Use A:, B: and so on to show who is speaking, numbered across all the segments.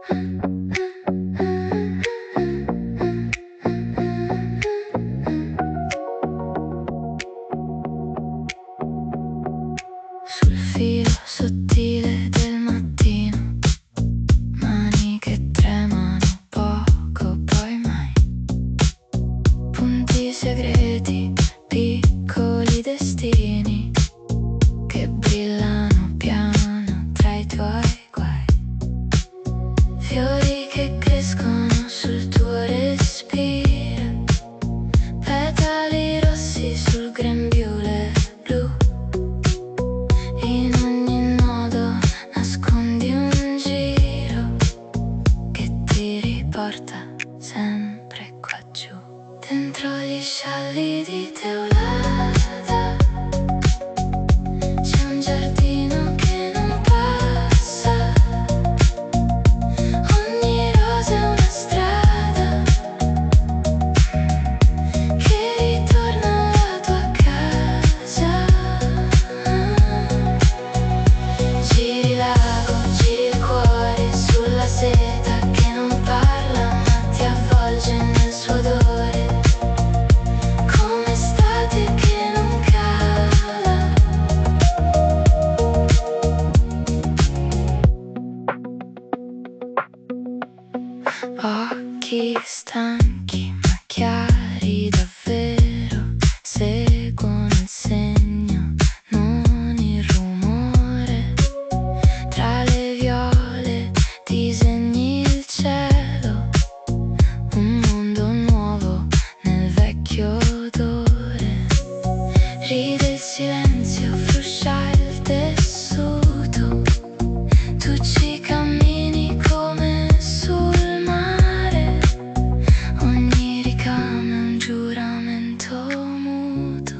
A: Sul filo sottile del mattino, mani che tremano poco, poi mai. Punti segreti, piccoli destini che brillano piano tra i tuoi guai. Fiori che crescono sul tuo respiro, petali rossi sul grembiule blu. In ogni nodo nascondi un giro che ti riporta sempre qua giù. Dentro gli scialli di Teulada c'è un giardino che non passa. Ogni rosa è una strada che ritorna alla tua casa. Giri l'ago, giri il cuore sulla seta che non parla ma ti avvolge nel suo odore, come estate che non cala. Occhi stanchi ma chiari davvero, seguono il segno, non il rumore. Tra le viole disegni il cielo, un mondo nuovo nel vecchio odore. Ride il silenzio, fruscia il tessuto, tu ci cammini come sul mare. Ogni ricamo è un giuramento muto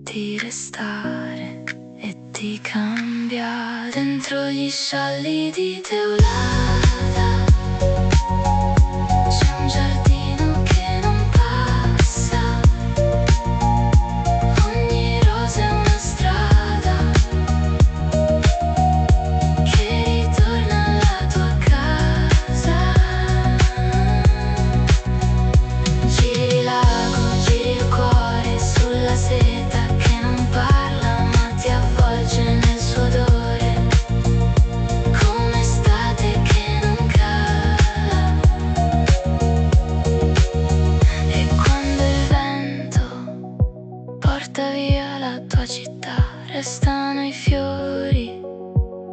A: di restare e di cambiare. Dentro gli scialli di Teulada c'è un giardino che non passa. Ogni rosa è una strada che ritorna alla tua casa. Giri l'ago, giri il cuore sulla seta che non parla ma ti avvolge nel suo odore, come estate che non cala. E quando il vento porta via la tua città, restano i fiori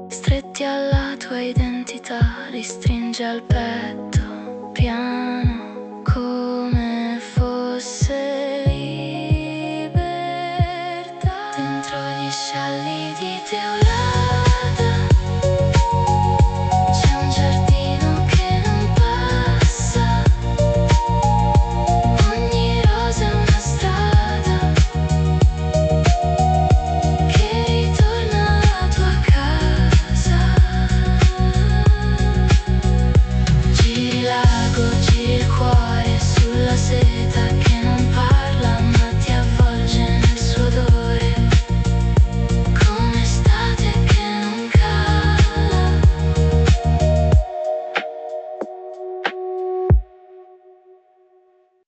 A: stretti alla tua identità, li stringe al petto piano come fosse libertà. Dentro gli scialli di Teulada